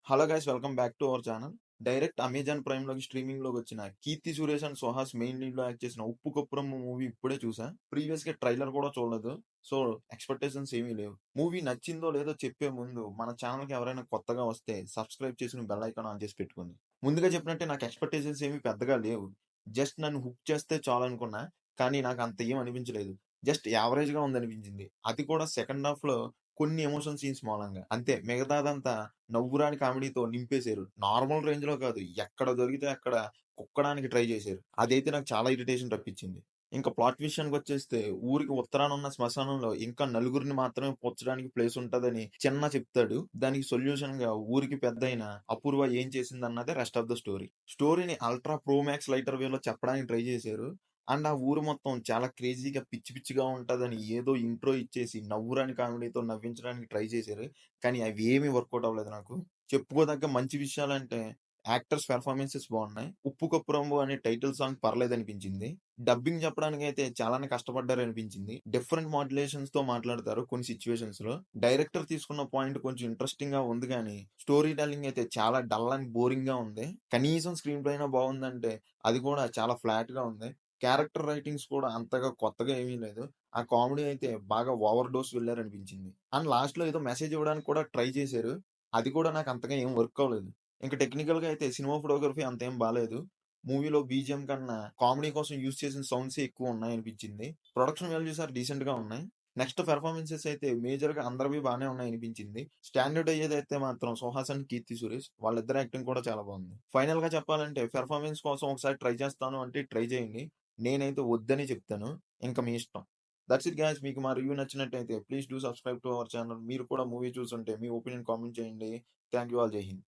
Hello guys welcome back to our channel. Direct Amazon ప్రైమ్‌లోకి స్ట్రీమింగ్‌లోకి వచ్చిన 'కీర్తి సురేష్ అండ్ సుహాస్' మెయిన్ లీడ్‌లో యాక్ట్ చేసిన 'ఉప్పు కప్పురమ్మ' మూవీ ఇప్పుడే చూసా. ప్రీవియస్‌గా ట్రైలర్ కూడా చూడలేదు. సో, ఎక్స్‌పెక్టేషన్స్ ఏమీ లేవు. మూవీ నచ్చిందో లేదో చెప్పే ముందు మన ఛానల్‌కి ఎవరైనా కొత్తగా వస్తే సబ్స్క్రైబ్ చేసుకొని బెల్ ఐకాన్ ఆన్ చేసి పెట్టుకోండి. ముందుగా చెప్పినట్టే నాకు ఎక్స్‌పెక్టేషన్స్ ఏమి పెద్దగా లేవు. జస్ట్ నన్ను హుక్ చేస్తే చాలనుకున్నా. కానీ నాకు అంత ఏం అనిపించలేదు. జస్ట్ యావరేజ్‌గా ఉందనిపించింది. అది కూడా సెకండ్ హాఫ్‌లో కొన్ని ఎమోషన్ సీన్స్ మూలంగా. అంతే మిగతాదంతా నవ్వురాని కామెడీతో నింపేశారు. నార్మల్ రేంజ్‌లో కాదు. ఎక్కడ దొరికితే అక్కడ కుక్కడానికి ట్రై చేశారు. అదైతే నాకు చాలా ఇరిటేషన్ రప్పించింది. ఇంకా ప్లాట్ విషయానికొచ్చేస్తే ఊరికి ఉత్తరాన ఉన్న శ్మశానంలో ఇంకా నలుగురిని మాత్రమే పూడ్చడానికి ప్లేస్ ఉంటదని చిన్న చెప్తాడు. దానికి సొల్యూషన్‌గా ఊరికి పెద్దయిన అపూర్వ ఏం చేసిందన్నదే రెస్ట్ ఆఫ్ ద స్టోరీ. స్టోరీని అల్ట్రా ప్రో మాక్స్ లైటర్ వేలో చెప్పడానికి ట్రై చేశారు. అండ్ ఆ ఊరు మొత్తం చాలా క్రేజీగా పిచ్చి పిచ్చిగా ఉంటదని ఏదో ఇంట్రో ఇచ్చేసి నవ్వురాని కామెడీతో నవ్వించడానికి ట్రై చేశారు. కానీ అవేమీ వర్కౌట్ అవ్వలేదు నాకు. చెప్పుకోదగ్గ మంచి విషయాలంటే యాక్టర్స్ పెర్ఫార్మన్సెస్ బాగున్నాయి. 'ఉప్పు కప్పు రంబు' అనే టైటిల్ సాంగ్ పర్లేదనిపించింది. డబ్బింగ్ చెప్పడానికైతే చాలానే కష్టపడ్డారనిపించింది. డిఫరెంట్ మాడ్యులేషన్స్‌తో మాట్లాడతారు కొన్ని సిట్యుయేషన్స్‌లో. డైరెక్టర్ తీసుకున్న పాయింట్ కొంచెం ఇంట్రెస్టింగ్‌గా ఉంది గానీ, స్టోరీ టెల్లింగ్ అయితే చాలా డల్ అండ్ బోరింగ్‌గా ఉంది. కనీసం స్క్రీన్ ప్లే అయినా బాగుందంటే అది కూడా చాలా ఫ్లాట్‌గా ఉంది. క్యారెక్టర్ రైటింగ్స్ కూడా అంతగా కొత్తగా ఏమీ లేదు. ఆ కామెడీ అయితే బాగా ఓవర్ డోస్ వెళ్లారనిపించింది. అండ్ లాస్ట్‌లో ఏదో మెసేజ్ ఇవ్వడానికి కూడా ట్రై చేశారు. అది కూడా నాకు అంతగా ఏం వర్క్ అవ్వలేదు. ఇంక టెక్నికల్‌గా అయితే సినిమా ఫోటోగ్రఫీ అంతేం బాలేదు. మూవీలో బీజీఎం కన్నా కామెడీ కోసం యూజ్ చేసిన సౌండ్సే ఎక్కువ ఉన్నాయనిపించింది. ప్రొడక్షన్ వాల్యూస్ ఆర్ డీసెంట్‌గా ఉన్నాయి. నెక్స్ట్ పెర్ఫార్మన్సెస్ అయితే మేజర్‌గా అందరివి బానే ఉన్నాయనిపించింది. స్టాండర్డ్ అయ్యేదైతే మాత్రం 'సుహాస్ అండ్ కీర్తి సురేష్' వాళ్ళిద్దరి యాక్టింగ్ కూడా చాలా బాగుంది. ఫైనల్‌గా చెప్పాలంటే పెర్ఫార్మన్స్ కోసం ఒకసారి ట్రై చేస్తాను అంటే ట్రై చేయండి. నేనైతే వద్దనే చెప్తాను. ఇంక మీ ఇష్టం. That's it guys. మీకు మా రివ్యూ నచ్చినట్టయితే please do subscribe to our channel. మీరు కూడా మూవీ చూసుంటే మీ ఒపీనియన్ కామెంట్ చేయండి. Thank you all. జై హింద్.